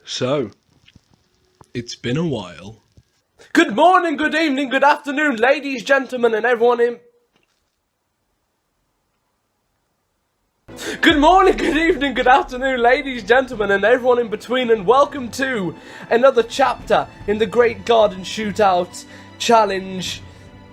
So, it's been a while. Good morning, good evening, good afternoon, ladies, gentlemen, and everyone in... Good morning, good evening, good afternoon, ladies, gentlemen, and everyone in between, and welcome to another chapter in the Great Garden Shootout Challenge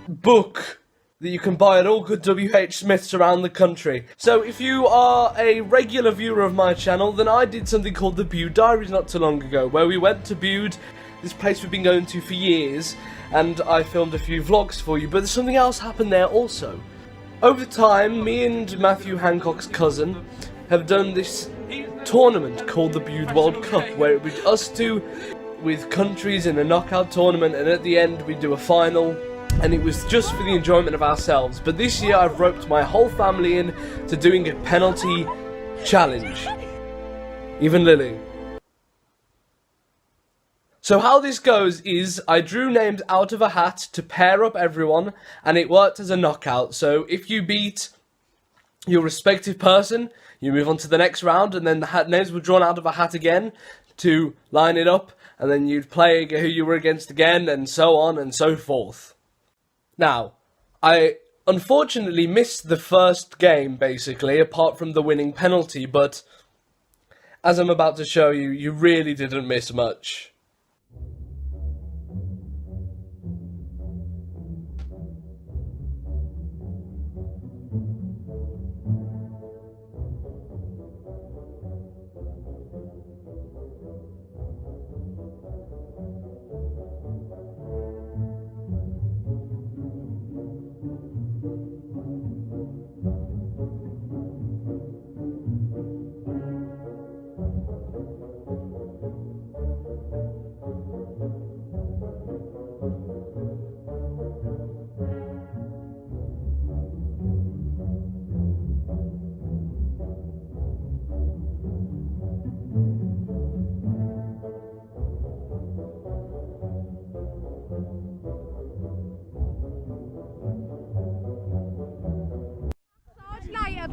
book that you can buy at all good WH Smiths around the country. So if you are a regular viewer of my channel, then I did something called the Bude Diaries not too long ago, where we went to Bude, this place we've been going to for years, and I filmed a few vlogs for you, but there's something else happened there also. Over time, me and Matthew Hancock's cousin have done this tournament called the Bude World Cup, where it was us two with countries in a knockout tournament, and at the end we do a final, and it was just for the enjoyment of ourselves. But this year I've roped my whole family in to doing a penalty challenge. Even Lily. So how this goes is, I drew names out of a hat to pair up everyone, and it worked as a knockout. So if you beat your respective person, you move on to the next round, and then the names were drawn out of a hat again to line it up, and then you'd play who you were against again, and so on and so forth. Now, I unfortunately missed the first game, basically, apart from the winning penalty, but as I'm about to show you, you really didn't miss much.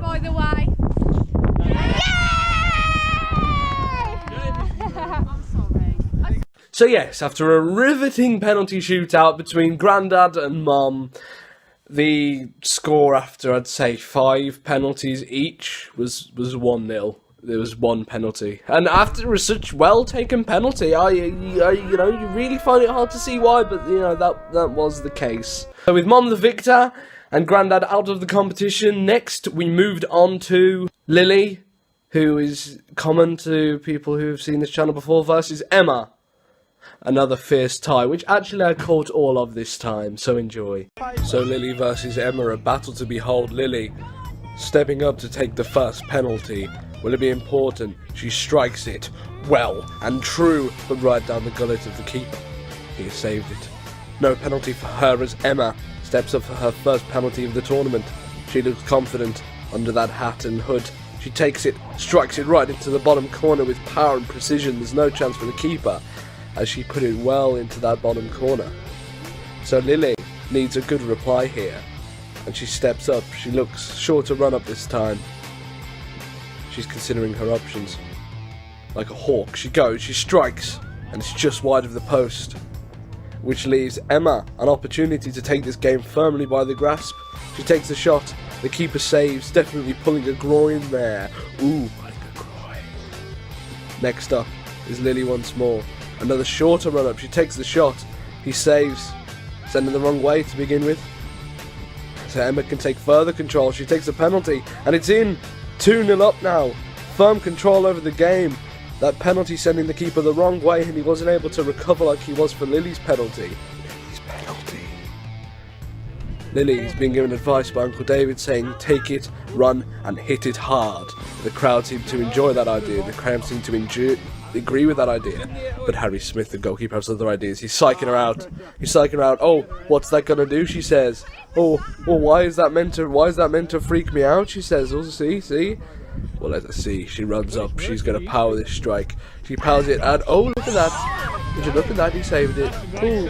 By the way. I'm sorry. So yes, after a riveting penalty shootout between Grandad and Mum, the score after, I'd say, 5 penalties each was 1-0. There was one penalty, and after a such well-taken penalty, you really find it hard to see why, but that was the case. So with Mum the victor and Grandad out of the competition, next we moved on to Lily, who is common to people who have seen this channel before, versus Emma. Another fierce tie, which actually I caught all of this time, so enjoy. So Lily versus Emma, a battle to behold. Lily stepping up to take the first penalty. Will it be important? She strikes it well and true, but right down the gullet of the keeper. He saved it. No penalty for her as Emma steps up for her first penalty of the tournament. She looks confident under that hat and hood. She takes it, strikes it right into the bottom corner with power and precision. There's no chance for the keeper, as she put it well into that bottom corner. So Lily needs a good reply here, and she steps up. She looks sure to run up this time. She's considering her options. Like a hawk, she goes, she strikes, and it's just wide of the post, which leaves Emma an opportunity to take this game firmly by the grasp. She takes the shot, the keeper saves, definitely pulling a groin there. Ooh, pulling a groin. Next up is Lily once more. Another shorter run-up, she takes the shot, he saves, sending the wrong way to begin with. So Emma can take further control, she takes a penalty, and it's in! 2-0 up now, firm control over the game. That penalty sending the keeper the wrong way, and he wasn't able to recover like he was for Lily's penalty. Lily is being given advice by Uncle David saying, take it, run, and hit it hard. The crowd seemed to enjoy that idea, the crowd seemed to agree with that idea. But Harry Smith, the goalkeeper, has other ideas. He's psyching her out. Oh, what's that gonna do? She says. Oh, why is that meant to freak me out? She says. Oh, see. Well, let us see. She runs up. She's gonna power this strike. She powers it, and oh, look at that! Did you look at that? He saved it. Ooh.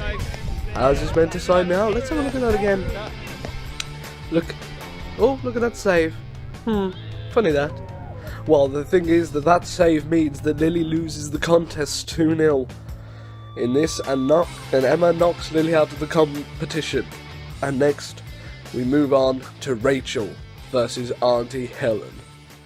How's this meant to sign now? Let's have a look at that again. Look. Oh, look at that save. Funny that. Well, the thing is that save means that Lily loses the contest 2-0 in this, and Emma knocks Lily out of the competition. And next, we move on to Rachel versus Auntie Helen.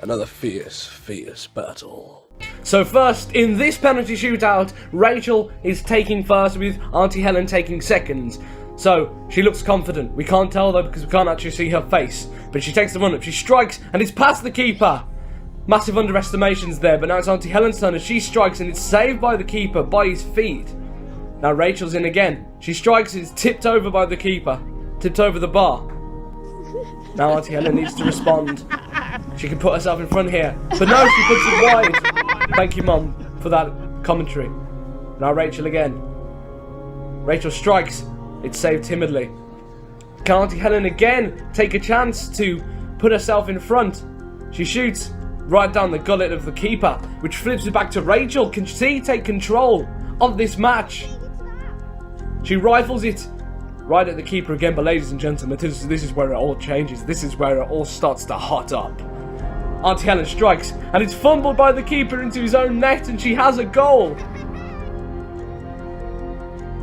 Another fierce, fierce battle. So first, in this penalty shootout, Rachel is taking first with Auntie Helen taking second. So, she looks confident. We can't tell though because we can't actually see her face. But she takes the run up, she strikes, and it's past the keeper. Massive underestimations there, but now it's Auntie Helen's turn as she strikes and it's saved by the keeper by his feet. Now Rachel's in again. She strikes and it's tipped over by the keeper. Tipped over the bar. Now Auntie Helen needs to respond. She can put herself in front here. But no, she puts it wide. Thank you, Mum, for that commentary. Now Rachel again. Rachel strikes. It's saved timidly. Can Auntie Helen again take a chance to put herself in front? She shoots right down the gullet of the keeper, which flips it back to Rachel. Can she take control of this match? She rifles it right at the keeper again, but ladies and gentlemen, this is where it all changes. This is where it all starts to hot up. Auntie Helen strikes, and it's fumbled by the keeper into his own net, and she has a goal.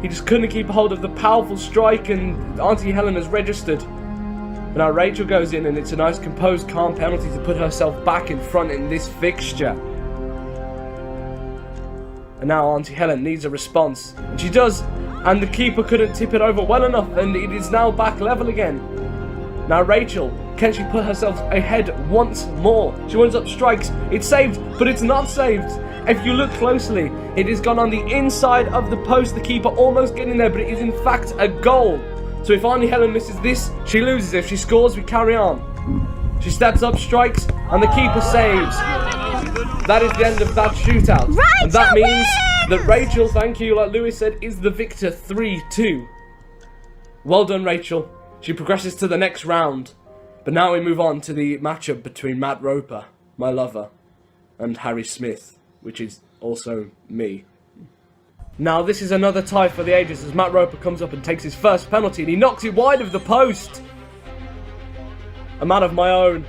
He just couldn't keep hold of the powerful strike, and Auntie Helen has registered. But now Rachel goes in, and it's a nice, composed, calm penalty to put herself back in front in this fixture. And now Auntie Helen needs a response, and she does, and the keeper couldn't tip it over well enough, and it is now back level again. Now Rachel, can she put herself ahead once more? She runs up, strikes, it's saved, but it's not saved. If you look closely, it has gone on the inside of the post, the keeper almost getting there, but it is in fact a goal. So if Auntie Helen misses this, she loses. If she scores, we carry on. She steps up, strikes, and the keeper saves. That is the end of that shootout. Rachel and that means wins! that Rachel, thank you, like Lewis said, is the victor 3-2. Well done, Rachel. She progresses to the next round. But now we move on to the matchup between Matt Roper, my lover, and Harry Smith, which is also me. Now this is another tie for the ages as Matt Roper comes up and takes his first penalty and he knocks it wide of the post. A man of my own.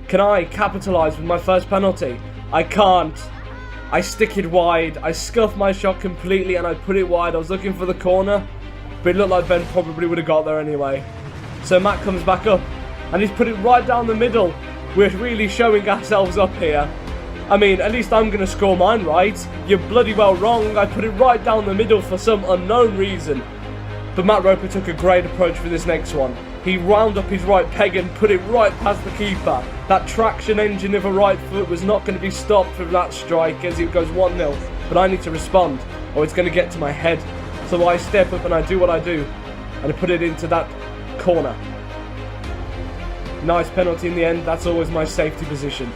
Can I capitalise with my first penalty? I can't. I stick it wide. I scuff my shot completely and I put it wide. I was looking for the corner, but it looked like Ben probably would have got there anyway. So Matt comes back up and he's put it right down the middle. We're really showing ourselves up here. I mean, at least I'm going to score mine right. You're bloody well wrong. I put it right down the middle for some unknown reason. But Matt Roper took a great approach for this next one. He wound up his right peg and put it right past the keeper. That traction engine of a right foot was not going to be stopped from that strike as it goes 1-0. But I need to respond or it's going to get to my head. So I step up and I do what I do. And I put it into that corner. Nice penalty in the end. That's always my safety position.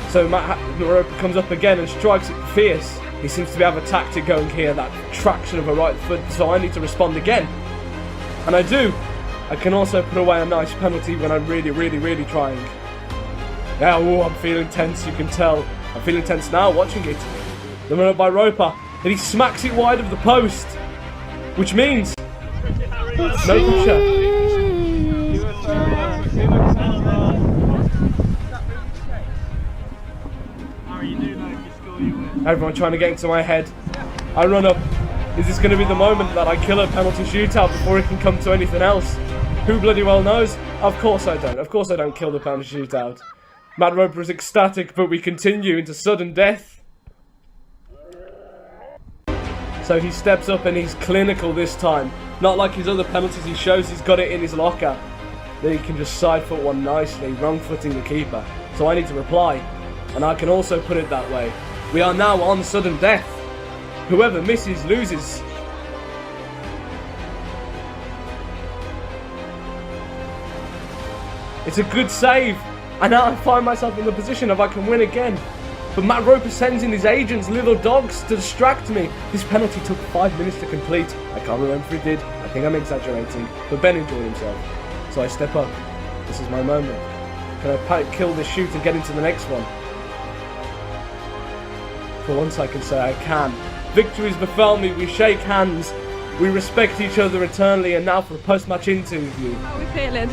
So Matt Roper comes up again and strikes it fierce. He seems to have a tactic going here, that traction of a right foot, so I need to respond again. And I do. I can also put away a nice penalty when I'm really, really, really trying. Yeah, ooh, I'm feeling tense, you can tell. I'm feeling tense now watching it. The run up by Roper, and he smacks it wide of the post. Which means no pressure. Everyone trying to get into my head. I run up. Is this going to be the moment that I kill a penalty shootout before it can come to anything else? Who bloody well knows? Of course I don't. Of course I don't kill the penalty shootout. Matt Roper is ecstatic, but we continue into sudden death. So he steps up and he's clinical this time. Not like his other penalties, he shows he's got it in his locker. Then he can just side foot one nicely, wrong footing the keeper. So I need to reply. And I can also put it that way. We are now on sudden death. Whoever misses loses. It's a good save. And now I find myself in the position of I can win again. But Matt Roper sends in his agents, little dogs, to distract me. This penalty took 5 minutes to complete. I can't remember if it did. I think I'm exaggerating. But Ben enjoyed himself. So I step up. This is my moment. Can I kill this shoot and get into the next one? For once I can say I can. Victories befell me, we shake hands, we respect each other eternally, and now for a post-match interview. How are we feeling?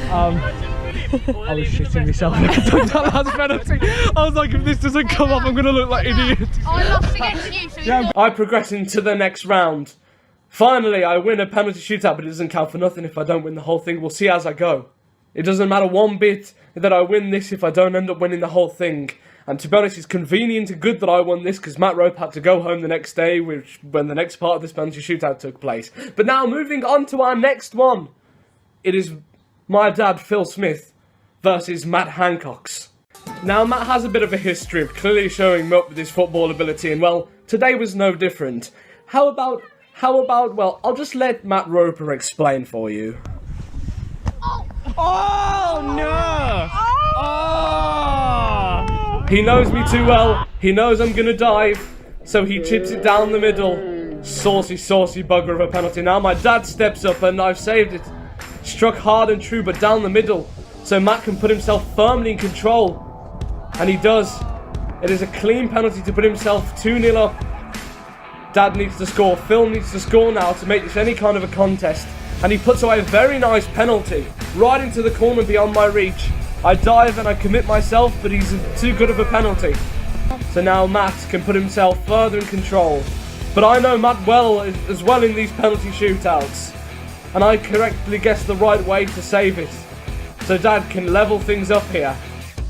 I was shitting myself when I took that last penalty. I was like, if this doesn't come off, I'm going to look like an idiot. I lost against you, so you I progress into the next round. Finally, I win a penalty shootout, but it doesn't count for nothing if I don't win the whole thing. We'll see as I go. It doesn't matter one bit that I win this if I don't end up winning the whole thing. And to be honest, it's convenient and good that I won this because Matt Rope had to go home the next day when the next part of this penalty shootout took place. But now, moving on to our next one. It is my dad, Phil Smith, versus Matt Hancock's. Now, Matt has a bit of a history of clearly showing me up with his football ability, and well, today was no different. How about, well, I'll just let Matt Roper explain for you. Oh no! Oh! He knows me too well, he knows I'm gonna dive, so he chips it down the middle. Saucy, saucy bugger of a penalty. Now my dad steps up and I've saved it. Struck hard and true, but down the middle, so Matt can put himself firmly in control. And he does. It is a clean penalty to put himself 2-0 up. Dad needs to score, Phil needs to score now to make this any kind of a contest. And he puts away a very nice penalty, right into the corner beyond my reach. I dive and I commit myself, but he's too good of a penalty. So now Matt can put himself further in control. But I know Matt well as well in these penalty shootouts. And I correctly guessed the right way to save it. So Dad can level things up here.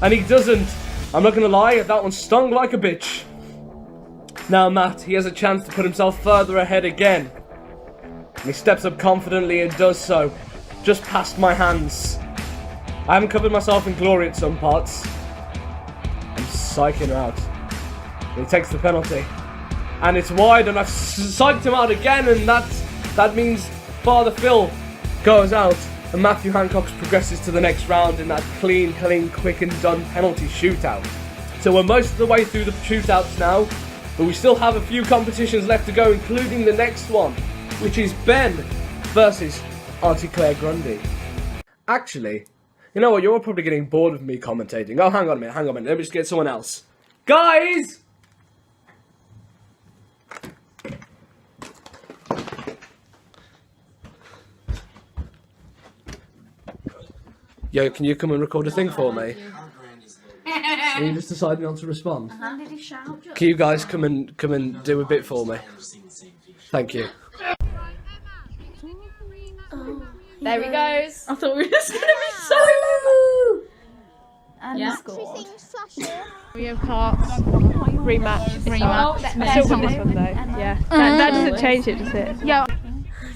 And he doesn't. I'm not going to lie, that one stung like a bitch. Now Matt, he has a chance to put himself further ahead again. And he steps up confidently and does so, just past my hands. I haven't covered myself in glory at some parts. I'm psyching him out. And he takes the penalty. And it's wide, and I've psyched him out again, and that means Father Phil goes out. And Matthew Hancock progresses to the next round in that clean, quick and done penalty shootout. So we're most of the way through the shootouts now, but we still have a few competitions left to go, including the next one, which is Ben versus Auntie Claire Grundy. Actually, you know what, you're all probably getting bored of me commentating. Oh, hang on a minute, let me just get someone else. Guys! Yo, can you come and record a thing for me? Are you just deciding not to respond? Can you guys come and do a bit for me? Thank you. There he goes. I thought we were just going to be so... And Yeah. scored. We have parts. Rematch. I still won this one though. Yeah. That doesn't change it, does it? Yeah.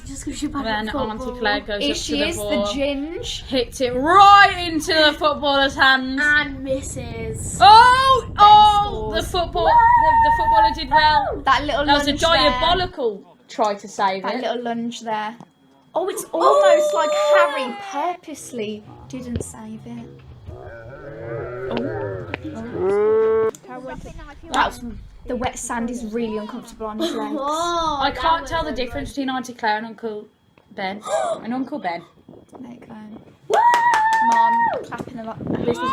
Just because you're bad Then at football. Auntie Claire goes Here up she to the is, the ball, ginge. hits it right into the footballer's hands. And misses. Oh! The scores. footballer did well. That little That was a lunge there. diabolical try to save That it. little lunge there. Oh, it's almost like Harry purposely didn't save it. That's, The wet sand is really uncomfortable on his legs. Oh, I can't tell the difference between Auntie Claire and Uncle Ben. And Uncle Ben. There you go. Mom clapping a lot. This was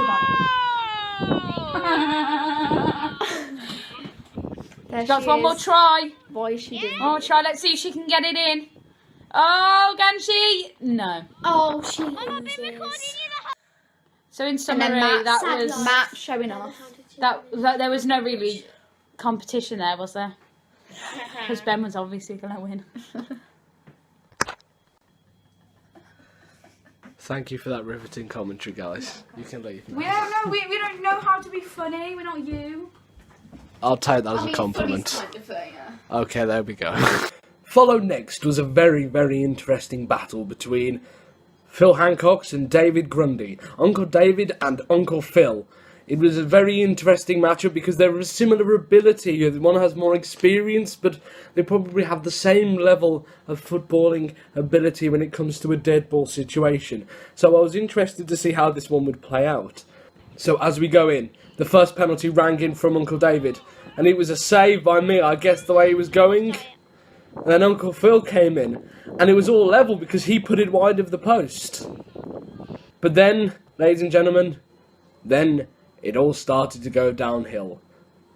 There That's she one more is. try. Why is she doing One more try. Let's see if she can get it in. Oh, can she? No. Oh, she loses. So in And summary, then Matt, that was Matt showing off. that there was no really competition there, was there? Because Ben was obviously going to win. Thank you for that riveting commentary, guys. You can leave. We don't know. We don't know how to be funny. We're not you. I'll take that as a compliment. Okay, there we go. Followed next was a very, very interesting battle between Phil Hancock and David Grundy, Uncle David and Uncle Phil. It was a very interesting matchup because they're of similar ability. One has more experience, but they probably have the same level of footballing ability when it comes to a dead ball situation. So I was interested to see how this one would play out. So as we go in, the first penalty rang in from Uncle David, and it was a save by me, I guess, the way he was going. And then Uncle Phil came in, and it was all level because he put it wide of the post. But then, ladies and gentlemen, then it all started to go downhill.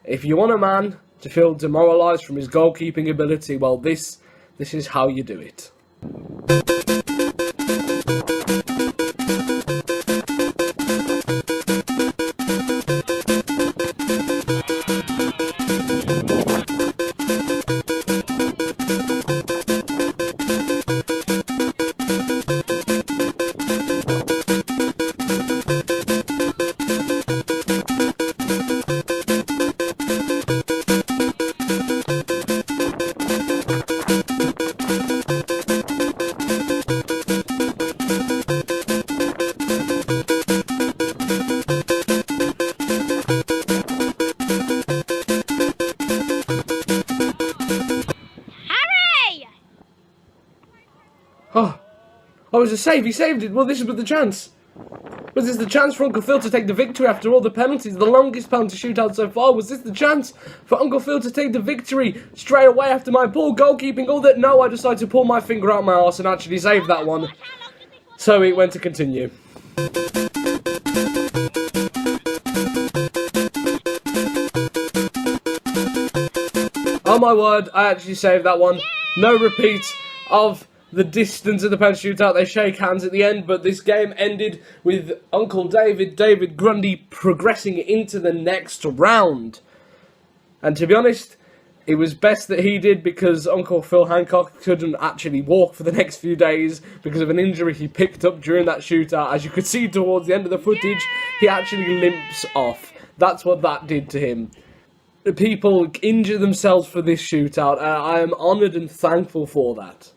If you want a man to feel demoralised from his goalkeeping ability, well, this is how you do it. was a save. He saved it. Well, this was the chance. Was this the chance for Uncle Phil to take the victory after all the penalties? The longest penalty shootout so far. Was this the chance for Uncle Phil to take the victory straight away after my poor goalkeeping? All that? No, I decided to pull my finger out my arse and actually save that one. So it went to continue. Oh my word, I actually saved that one. No repeat of the distance of the penalty shootout. They shake hands at the end, but this game ended with Uncle David Grundy, progressing into the next round. And to be honest, it was best that he did, because Uncle Phil Hancock couldn't actually walk for the next few days because of an injury he picked up during that shootout. As you could see towards the end of the footage, he actually limps off. That's what that did to him. People injure themselves for this shootout, and I am honoured and thankful for that.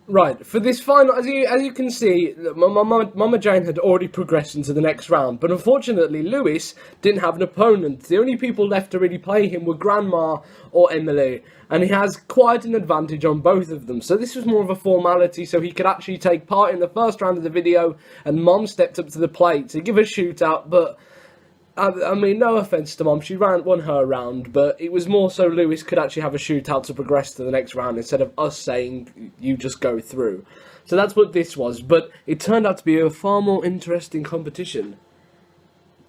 Right, for this final, as you can see, Mama Jane had already progressed into the next round, but unfortunately Lewis didn't have an opponent. The only people left to really play him were Grandma or Emily, and he has quite an advantage on both of them. So this was more of a formality, so he could actually take part in the first round of the video, and Mom stepped up to the plate to give a shootout, but I mean, no offence to Mom, she won her round, but it was more so Lewis could actually have a shootout to progress to the next round instead of us saying, you just go through. So that's what this was, but it turned out to be a far more interesting competition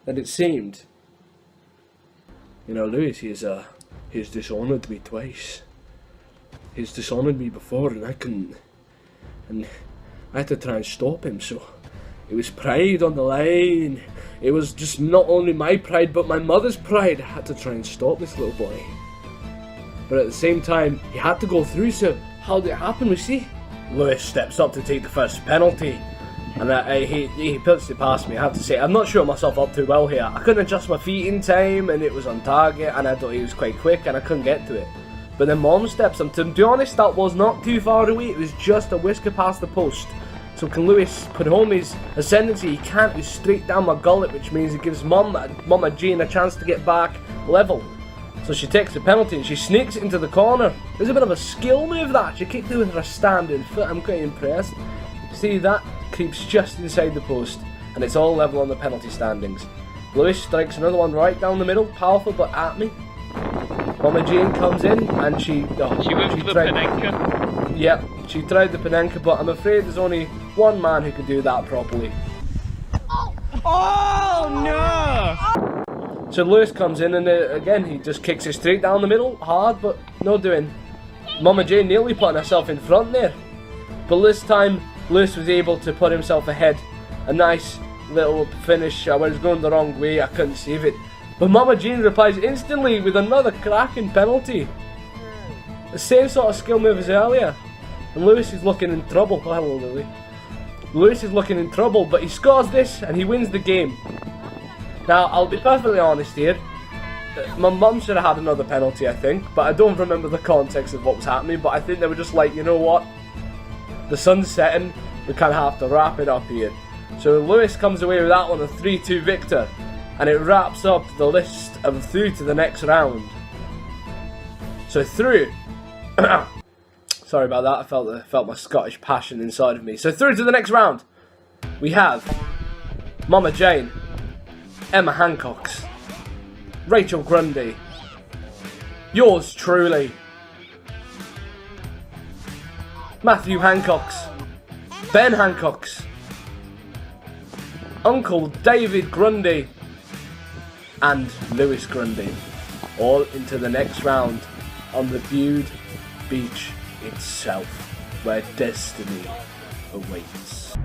than it seemed. You know, Lewis, he's dishonoured me twice. He's dishonoured me before, and I couldn't, and I had to try and stop him, so it was pride on the line. It was just not only my pride, but my mother's pride. I had to try and stop this little boy. But at the same time, he had to go through, so how did it happen, we see? Lewis steps up to take the first penalty. And he puts it past me, I have to say. I'm not showing myself up too well here. I couldn't adjust my feet in time, and it was on target, and I thought he was quite quick, and I couldn't get to it. But then Mom steps up. To be honest, that was not too far away. It was just a whisker past the post. So can Lewis put home his ascendancy? He can't. He's straight down my gullet, which means it gives Mama Jane a chance to get back level. So she takes the penalty and she sneaks into the corner. There's a bit of a skill move that. She kicked it with her standing foot. I'm quite impressed. See, that creeps just inside the post, and it's all level on the penalty standings. Lewis strikes another one right down the middle, powerful but at me. Mama Jane comes in and she went for the Panenka. Yep, she tried the Panenka, but I'm afraid there's only one man who could do that properly. Oh no! So Lewis comes in and again he just kicks it straight down the middle, hard but no doing. Mama Jane nearly putting herself in front there, but this time Lewis was able to put himself ahead. A nice little finish. I was going the wrong way, I couldn't save it. But Mama Jane replies instantly with another cracking penalty. The same sort of skill move as earlier. And Lewis is looking in trouble. Oh, hello, Lily. Lewis is looking in trouble, but he scores this and he wins the game. Now, I'll be perfectly honest here. My mum should have had another penalty, I think. But I don't remember the context of what was happening. But I think they were just like, you know what? The sun's setting. We kind of have to wrap it up here. So Lewis comes away with that one, a 3-2 victor. And it wraps up the list of through to the next round. So through. Sorry about that. I felt my Scottish passion inside of me. So through to the next round, we have Mama Jane, Emma Hancock's, Rachel Grundy, yours truly, Matthew Hancock's, Ben Hancock's, Uncle David Grundy, and Lewis Grundy, all into the next round on the Bude beach itself, where destiny awaits.